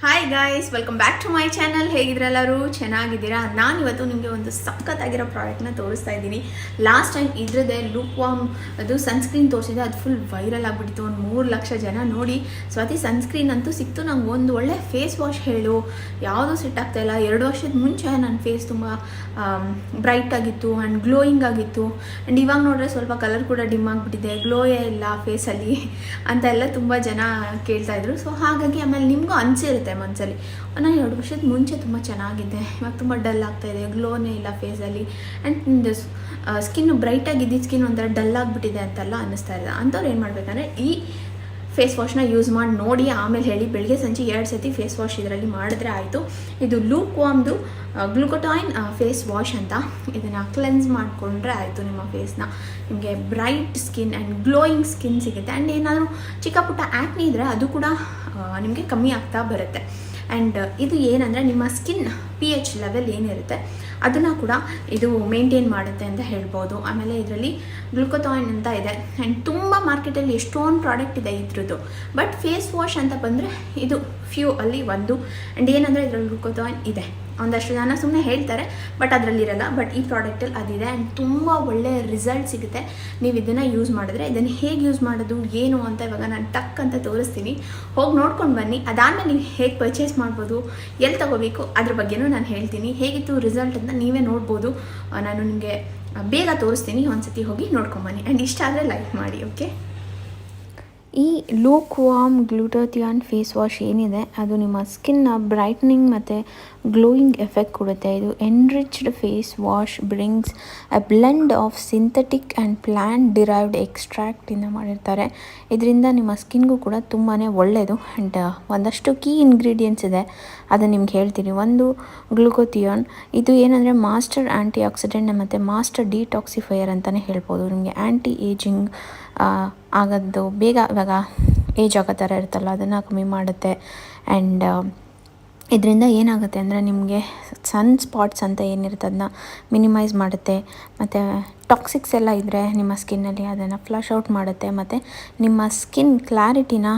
Hi guys, welcome back to my channel. ಹೇಗಿದ್ರೆಲ್ಲರೂ ಚೆನ್ನಾಗಿದ್ದೀರಾ? ನಾನು ಇವತ್ತು ನಿಮಗೆ ಒಂದು ಸಖತ್ತಾಗಿರೋ ಪ್ರಾಡಕ್ಟ್ನ ತೋರಿಸ್ತಾ ಇದ್ದೀನಿ. ಲಾಸ್ಟ್ ಟೈಮ್ ಇದ್ರದ್ದೇ ಲೂಕ್ ವಾಮ್ ಅದು ಸನ್ಸ್ಕ್ರೀನ್ ತೋರಿಸಿದೆ, ಅದು ಫುಲ್ ವೈರಲ್ ಆಗಿಬಿಟ್ಟಿತ್ತು. ಒಂದು 3 ಲಕ್ಷ ಜನ ನೋಡಿ ಸ್ವಾತಿ ಸನ್ಸ್ಕ್ರೀನ್ ಅಂತೂ ಸಿಕ್ತು, ನಂಗೆ ಒಂದು ಒಳ್ಳೆ ಫೇಸ್ ವಾಶ್ ಹೇಳು, ಯಾವುದೂ ಸೆಟ್ ಆಗ್ತಾಯಿಲ್ಲ. 2 ವರ್ಷದ ಮುಂಚೆ ನನ್ನ ಫೇಸ್ ತುಂಬ ಬ್ರೈಟ್ ಆಗಿತ್ತು ಆ್ಯಂಡ್ ಗ್ಲೋಯಿಂಗ್ ಆಗಿತ್ತು. ಆ್ಯಂಡ್ ಇವಾಗ ನೋಡಿದ್ರೆ ಸ್ವಲ್ಪ ಕಲರ್ ಕೂಡ ಡಿಮ್ ಆಗಿಬಿಟ್ಟಿದೆ, ಗ್ಲೋಯೇ ಇಲ್ಲ ಫೇಸಲ್ಲಿ ಅಂತ ಎಲ್ಲ ತುಂಬ ಜನ ಕೇಳ್ತಾಯಿದ್ರು. ಸೊ ಹಾಗಾಗಿ ಆಮೇಲೆ ನಿಮಗೂ ಅನಿಸಿರುತ್ತೆ ಮನಸ್ಸಲ್ಲಿ, ನಾನು 2 ವರ್ಷದ ಮುಂಚೆ ತುಂಬ ಚೆನ್ನಾಗಿದ್ದೆ, ಇವಾಗ ತುಂಬ ಡಲ್ ಆಗ್ತಾಯಿದೆ, ಗ್ಲೋನೇ ಇಲ್ಲ ಫೇಸಲ್ಲಿ, ಆ್ಯಂಡ್ ಸ್ಕಿನ್ ಬ್ರೈಟಾಗಿದ್ದಿದ್ದು ಸ್ಕಿನ್ ಒಂಥರ ಡಲ್ ಆಗಿಬಿಟ್ಟಿದೆ ಅಂತೆಲ್ಲ ಅನ್ನಿಸ್ತಾ ಇದೆ. ಅಂಥವ್ರು ಏನು ಮಾಡಬೇಕಂದ್ರೆ ಈ ಫೇಸ್ ವಾಶ್ನ ಯೂಸ್ ಮಾಡಿ ನೋಡಿ, ಆಮೇಲೆ ಹೇಳಿ. ಬೆಳಗ್ಗೆ ಸಂಜೆ 2 ಸತಿ ಫೇಸ್ ವಾಶ್ ಇದರಲ್ಲಿ ಮಾಡಿದ್ರೆ ಆಯಿತು. ಇದು ಲೂಕ್ ವಾಮ್ದು ಗ್ಲುಕೋಟೈನ್ ಫೇಸ್ ವಾಶ್ ಅಂತ. ಇದನ್ನು ಕ್ಲೆನ್ಸ್ ಮಾಡಿಕೊಂಡ್ರೆ ಆಯಿತು, ನಿಮ್ಮ ಫೇಸ್ನ ನಿಮಗೆ bright skin and glowing skin ಸಿಗುತ್ತೆ. ಆ್ಯಂಡ್ ಏನಾದರೂ ಚಿಕ್ಕ ಪುಟ್ಟ ಆ್ಯಕ್ನಿ ಇದ್ದರೆ ಅದು ಕೂಡ ನಿಮಗೆ ಕಮ್ಮಿ ಆಗ್ತಾ ಬರುತ್ತೆ. ಆ್ಯಂಡ್ ಇದು ಏನಂದರೆ ನಿಮ್ಮ ಸ್ಕಿನ್ pH ಲೆವೆಲ್ ಏನಿರುತ್ತೆ ಅದನ್ನು ಕೂಡ ಇದು ಮೇಂಟೈನ್ ಮಾಡುತ್ತೆ ಅಂತ ಹೇಳ್ಬೋದು. ಆಮೇಲೆ ಇದರಲ್ಲಿ ಗ್ಲುಕೋಥಾಯಿನ್ ಅಂತ ಇದೆ. ಆ್ಯಂಡ್ ತುಂಬ ಮಾರ್ಕೆಟಲ್ಲಿ ಎಷ್ಟೊಂದು ಪ್ರಾಡಕ್ಟ್ ಇದೆ ಇದ್ರದ್ದು, ಬಟ್ ಫೇಸ್ ವಾಶ್ ಅಂತ ಬಂದರೆ ಇದು ಫ್ಯೂ ಅಲ್ಲಿ ಒಂದು. ಆ್ಯಂಡ್ ಏನಂದರೆ ಇದರಲ್ಲಿ ಗ್ಲುಕೋಥಾಯಿನ್ ಇದೆ. ಒಂದಷ್ಟು ಜನ ಸುಮ್ಮನೆ ಹೇಳ್ತಾರೆ, ಬಟ್ ಅದರಲ್ಲಿರಲ್ಲ. ಬಟ್ ಈ ಪ್ರಾಡಕ್ಟಲ್ಲಿ ಅದಿದೆ ಆ್ಯಂಡ್ ತುಂಬ ಒಳ್ಳೆಯ ರಿಸಲ್ಟ್ ಸಿಗುತ್ತೆ ನೀವು ಇದನ್ನು ಯೂಸ್ ಮಾಡಿದ್ರೆ. ಇದನ್ನು ಹೇಗೆ ಯೂಸ್ ಮಾಡೋದು ಏನು ಅಂತ ಇವಾಗ ನಾನು ಟಕ್ ಅಂತ ತೋರಿಸ್ತೀನಿ, ಹೋಗಿ ನೋಡ್ಕೊಂಡು ಬನ್ನಿ. ಅದಾದಮೇಲೆ ನೀವು ಹೇಗೆ ಪರ್ಚೇಸ್ ಮಾಡ್ಬೋದು, ಎಲ್ಲಿ ತೊಗೋಬೇಕು ಅದ್ರ ಬಗ್ಗೆನೂ ನಾನು ಹೇಳ್ತೀನಿ. ಹೇಗಿತ್ತು ರಿಸಲ್ಟ್ ಅಂತ ನೀವೇ ನೋಡ್ಬೋದು. ನಾನು ನಿಮಗೆ ಬೇಗ ತೋರಿಸ್ತೀನಿ, ಒಂದ್ಸತಿ ಹೋಗಿ ನೋಡ್ಕೊಂಬನ್ನಿ. ಆ್ಯಂಡ್ ಇಷ್ಟ ಆದರೆ ಲೈಕ್ ಮಾಡಿ, ಓಕೆ. ಈ ಲೂಕ್ ವಾಮ್ ಗ್ಲುಟಾಥಿಯಾನ್ ಫೇಸ್ ವಾಶ್ ಏನಿದೆ ಅದು ನಿಮ್ಮ ಸ್ಕಿನ್ನ ಬ್ರೈಟ್ನಿಂಗ್ ಮತ್ತು ಗ್ಲೋಯಿಂಗ್ ಎಫೆಕ್ಟ್ ಕೊಡುತ್ತೆ. ಇದು enriched face wash brings a blend of synthetic and plant derived ಎಕ್ಸ್ಟ್ರಾಕ್ಟಿಂದ ಮಾಡಿರ್ತಾರೆ. ಇದರಿಂದ ನಿಮ್ಮ ಸ್ಕಿನ್ಗೂ ಕೂಡ ತುಂಬಾ ಒಳ್ಳೆಯದು. ಆ್ಯಂಡ್ ಒಂದಷ್ಟು ಕೀ ಇಂಗ್ರೀಡಿಯೆಂಟ್ಸ್ ಇದೆ, ಅದನ್ನು ನಿಮ್ಗೆ ಹೇಳ್ತೀನಿ. ಒಂದು ಗ್ಲುಕೋಥಿಯಾನ್, ಇದು ಏನಂದರೆ ಮಾಸ್ಟರ್ ಆ್ಯಂಟಿ ಆಕ್ಸಿಡೆಂಟ್ ಮತ್ತು ಮಾಸ್ಟರ್ ಡಿಟಾಕ್ಸಿಫೈಯರ್ ಅಂತಲೇ ಹೇಳ್ಬೋದು. ನಿಮಗೆ ಆ್ಯಂಟಿ ಏಜಿಂಗ್ ಆಗೋದು ಬೇಗ ಇವಾಗ ಏಜ್ ಆಗೋ ಥರ ಇರುತ್ತಲ್ಲ ಅದನ್ನು ಕಮ್ಮಿ ಮಾಡುತ್ತೆ. ಆ್ಯಂಡ್ ಇದರಿಂದ ಏನಾಗುತ್ತೆ ಅಂದರೆ ನಿಮಗೆ ಸನ್ ಸ್ಪಾಟ್ಸ್ ಅಂತ ಏನಿರುತ್ತೆ ಅದನ್ನ ಮಿನಿಮೈಸ್ ಮಾಡುತ್ತೆ. ಮತ್ತು ಟಾಕ್ಸಿಕ್ಸ್ ಎಲ್ಲ ಇದ್ದರೆ ನಿಮ್ಮ ಸ್ಕಿನ್ನಲ್ಲಿ ಅದನ್ನು ಫ್ಲಶ್ ಔಟ್ ಮಾಡುತ್ತೆ. ಮತ್ತು ನಿಮ್ಮ ಸ್ಕಿನ್ ಕ್ಲಾರಿಟಿನ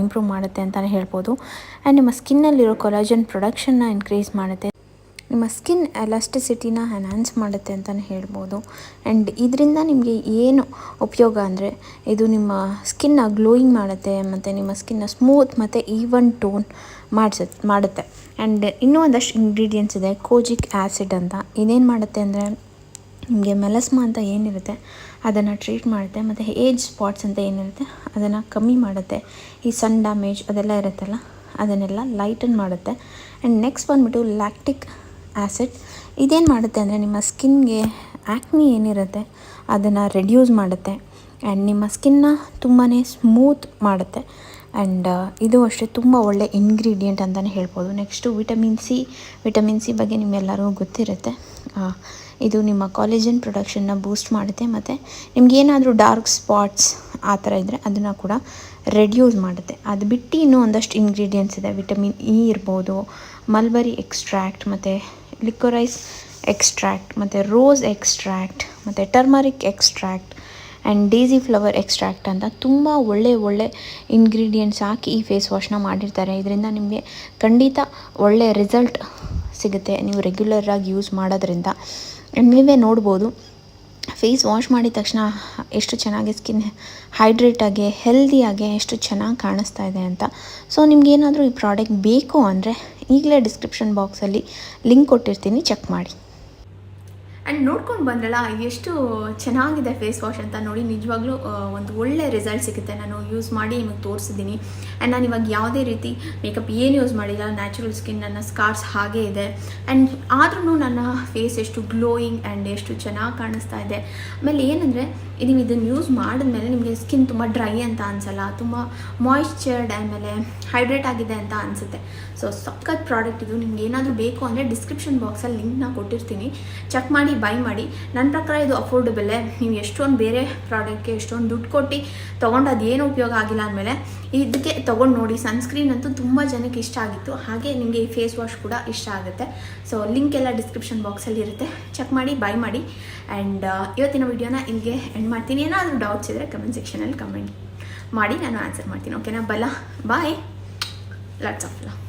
ಇಂಪ್ರೂವ್ ಮಾಡುತ್ತೆ ಅಂತಲೇ ಹೇಳ್ಬೋದು. ಆ್ಯಂಡ್ ನಿಮ್ಮ ಸ್ಕಿನ್ನಲ್ಲಿರೋ ಕೊಲಾಜನ್ ಪ್ರೊಡಕ್ಷನ್ನ ಇನ್ಕ್ರೀಸ್ ಮಾಡುತ್ತೆ, ನಿಮ್ಮ ಸ್ಕಿನ್ ಎಲಾಸ್ಟಿಸಿಟಿನ ಎನ್ಹಾನ್ಸ್ ಮಾಡುತ್ತೆ ಅಂತಲೇ ಹೇಳ್ಬೋದು. ಆ್ಯಂಡ್ ಇದರಿಂದ ನಿಮಗೆ ಏನು ಉಪಯೋಗ ಅಂದರೆ ಇದು ನಿಮ್ಮ ಸ್ಕಿನ್ನ ಗ್ಲೋಯಿಂಗ್ ಮಾಡುತ್ತೆ ಮತ್ತು ನಿಮ್ಮ ಸ್ಕಿನ್ನ ಸ್ಮೂತ್ ಮತ್ತು ಈವನ್ ಟೋನ್ ಮಾಡುತ್ತೆ. ಆ್ಯಂಡ್ ಇನ್ನೂ ಒಂದಷ್ಟು ಇಂಗ್ರೀಡಿಯೆಂಟ್ಸ್ ಇದೆ. ಕೋಜಿಕ್ ಆ್ಯಸಿಡ್ ಅಂತ. ಇದೇನು ಮಾಡುತ್ತೆ ಅಂದರೆ ನಿಮಗೆ ಮೆಲಸ್ಮಾ ಅಂತ ಏನಿರುತ್ತೆ ಅದನ್ನು ಟ್ರೀಟ್ ಮಾಡುತ್ತೆ. ಮತ್ತು ಏಜ್ ಸ್ಪಾಟ್ಸ್ ಅಂತ ಏನಿರುತ್ತೆ ಅದನ್ನು ಕಮ್ಮಿ ಮಾಡುತ್ತೆ. ಈ ಸನ್ ಡ್ಯಾಮೇಜ್ ಅದೆಲ್ಲ ಇರುತ್ತಲ್ಲ ಅದನ್ನೆಲ್ಲ ಲೈಟನ್ ಮಾಡುತ್ತೆ. ಆ್ಯಂಡ್ ನೆಕ್ಸ್ಟ್ ಬಂದುಬಿಟ್ಟು ಲ್ಯಾಕ್ಟಿಕ್ ಆ್ಯಸಿಡ್. ಇದೇನು ಮಾಡುತ್ತೆ ಅಂದರೆ ನಿಮ್ಮ ಸ್ಕಿನ್ಗೆ ಆ್ಯಕ್ನಿ ಏನಿರುತ್ತೆ ಅದನ್ನು ರೆಡ್ಯೂಸ್ ಮಾಡುತ್ತೆ ಆ್ಯಂಡ್ ನಿಮ್ಮ ಸ್ಕಿನ್ನ ತುಂಬಾ ಸ್ಮೂತ್ ಮಾಡುತ್ತೆ. ಆ್ಯಂಡ್ ಇದು ಅಷ್ಟೇ ತುಂಬ ಒಳ್ಳೆ ಇಂಗ್ರೀಡಿಯೆಂಟ್ ಅಂತಲೇ ಹೇಳ್ಬೋದು. ನೆಕ್ಸ್ಟು ವಿಟಮಿನ್ ಸಿ ಬಗ್ಗೆ ನಿಮ್ಮೆಲ್ಲರಿಗೂ ಗೊತ್ತಿರುತ್ತೆ. ಇದು ನಿಮ್ಮ ಕಾಲೇಜನ್ ಪ್ರೊಡಕ್ಷನ್ನ ಬೂಸ್ಟ್ ಮಾಡುತ್ತೆ. ಮತ್ತು ನಿಮಗೇನಾದರೂ ಡಾರ್ಕ್ ಸ್ಪಾಟ್ಸ್ ಆ ಥರ ಇದ್ದರೆ ಅದನ್ನು ಕೂಡ ರೆಡ್ಯೂಸ್ ಮಾಡುತ್ತೆ. ಅದು ಬಿಟ್ಟು ಇನ್ನೂ ಒಂದಷ್ಟು ಇಂಗ್ರೀಡಿಯೆಂಟ್ಸ್ ಇದೆ. ವಿಟಮಿನ್ ಇ ಇರ್ಬೋದು, ಮಲ್ಬರಿ ಎಕ್ಸ್ಟ್ರಾಕ್ಟ್ ಮತ್ತು ಲಿಕೋರೈಸ್ ಎಕ್ಸ್ಟ್ರಾಕ್ಟ್ ಮತ್ತು ರೋಸ್ ಎಕ್ಸ್ಟ್ರಾಕ್ಟ್ ಮತ್ತು turmeric extract and daisy flower extract ಅಂತ ತುಂಬ ಒಳ್ಳೆ ಇಂಗ್ರೀಡಿಯೆಂಟ್ಸ್ ಹಾಕಿ ಈ ಫೇಸ್ ವಾಶ್ನ ಮಾಡಿರ್ತಾರೆ. ಇದರಿಂದ ನಿಮಗೆ ಖಂಡಿತ ಒಳ್ಳೆಯ ರಿಸಲ್ಟ್ ಸಿಗುತ್ತೆ ನೀವು ರೆಗ್ಯುಲರಾಗಿ ಯೂಸ್ ಮಾಡೋದ್ರಿಂದ. ನೀವೇ ನೋಡ್ಬೋದು ಫೇಸ್ ವಾಶ್ ಮಾಡಿದ ತಕ್ಷಣ ಎಷ್ಟು ಚೆನ್ನಾಗಿ ಸ್ಕಿನ್ ಹೈಡ್ರೇಟಾಗಿ ಹೆಲ್ದಿಯಾಗಿ ಎಷ್ಟು ಚೆನ್ನಾಗಿ ಕಾಣಿಸ್ತಾ ಇದೆ ಅಂತ. ಸೊ ನಿಮಗೇನಾದರೂ ಈ ಪ್ರಾಡಕ್ಟ್ ಬೇಕು ಅಂದರೆ ಈಗಲೇ ಡಿಸ್ಕ್ರಿಪ್ಷನ್ ಬಾಕ್ಸಲ್ಲಿ ಲಿಂಕ್ ಕೊಟ್ಟಿರ್ತೀನಿ, ಚೆಕ್ ಮಾಡಿ. ಆ್ಯಂಡ್ ನೋಡ್ಕೊಂಡು ಬಂದ್ರಲ್ಲ ಎಷ್ಟು ಚೆನ್ನಾಗಿದೆ ಫೇಸ್ ವಾಶ್ ಅಂತ. ನೋಡಿ, ನಿಜವಾಗ್ಲೂ ಒಂದು ಒಳ್ಳೆ ರಿಸಲ್ಟ್ ಸಿಗುತ್ತೆ. ನಾನು ಯೂಸ್ ಮಾಡಿ ನಿಮಗೆ ತೋರಿಸಿದ್ದೀನಿ. ಆ್ಯಂಡ್ ನಾನು ಇವಾಗ ಯಾವುದೇ ರೀತಿ ಮೇಕಪ್ ಏನು ಯೂಸ್ ಮಾಡಿಲ್ಲ, ನ್ಯಾಚುರಲ್ ಸ್ಕಿನ್, ನನ್ನ ಸ್ಕಾರ್ಸ್ ಹಾಗೇ ಇದೆ. ಆ್ಯಂಡ್ ಆದ್ರೂ ನನ್ನ ಫೇಸ್ ಎಷ್ಟು ಗ್ಲೋಯಿಂಗ್ ಆ್ಯಂಡ್ ಎಷ್ಟು ಚೆನ್ನಾಗಿ ಕಾಣಿಸ್ತಾ ಇದೆ. ಆಮೇಲೆ ಏನಂದರೆ ನೀವು ಇದನ್ನು ಯೂಸ್ ಮಾಡಿದ್ಮೇಲೆ ನಿಮಗೆ ಸ್ಕಿನ್ ತುಂಬ ಡ್ರೈ ಅಂತ ಅನಿಸಲ್ಲ, ತುಂಬ ಮಾಯಿಶ್ಚರ್ಡ್ ಆಮೇಲೆ ಹೈಡ್ರೇಟ್ ಆಗಿದೆ ಅಂತ ಅನಿಸುತ್ತೆ. ಸೊ ಸಖತ್ ಪ್ರಾಡಕ್ಟ್ ಇದು. ನಿಮ್ಗೆ ಏನಾದರೂ ಬೇಕು ಅಂದರೆ ಡಿಸ್ಕ್ರಿಪ್ಷನ್ ಬಾಕ್ಸಲ್ಲಿ ಲಿಂಕ್ನ ಕೊಟ್ಟಿರ್ತೀನಿ, ಚೆಕ್ ಮಾಡಿ ಬೈ ಮಾಡಿ. ನನ್ನ ಪ್ರಕಾರ ಇದು ಅಫೋರ್ಡಬಲ್ಲೇ. ನೀವು ಎಷ್ಟೊಂದು ಬೇರೆ ಪ್ರಾಡಕ್ಟ್ಗೆ ಎಷ್ಟೊಂದು ದುಡ್ಡು ಕೊಟ್ಟು ತೊಗೊಂಡು ಅದೇನು ಉಪಯೋಗ ಆಗಿಲ್ಲ ಅಂದಮೇಲೆ ಇದಕ್ಕೆ ತೊಗೊಂಡು ನೋಡಿ. ಸನ್ಸ್ಕ್ರೀನ್ ಅಂತೂ ತುಂಬ ಜನಕ್ಕೆ ಇಷ್ಟ ಆಗಿತ್ತು, ಹಾಗೆ ನಿಮಗೆ ಈ ಫೇಸ್ ವಾಶ್ ಕೂಡ ಇಷ್ಟ ಆಗುತ್ತೆ. ಸೊ ಲಿಂಕ್ ಎಲ್ಲ ಡಿಸ್ಕ್ರಿಪ್ಷನ್ ಬಾಕ್ಸಲ್ಲಿ ಇರುತ್ತೆ, ಚೆಕ್ ಮಾಡಿ ಬೈ ಮಾಡಿ. ಆ್ಯಂಡ್ ಇವತ್ತಿನ ವಿಡಿಯೋನ ಇಲ್ಲಿಗೆ ಎಂಡ್ ಮಾಡ್ತೀನಿ. ಏನಾದರೂ ಡೌಟ್ಸ್ ಇದ್ದರೆ ಕಮೆಂಟ್ ಸೆಕ್ಷನಲ್ಲಿ ಕಮೆಂಟ್ ಮಾಡಿ, ನಾನು ಆನ್ಸರ್ ಮಾಡ್ತೀನಿ. ಓಕೆನಾ? ಬಾಯ್, ಲಾಟ್ಸ್ ಆಫ್ ಲವ್.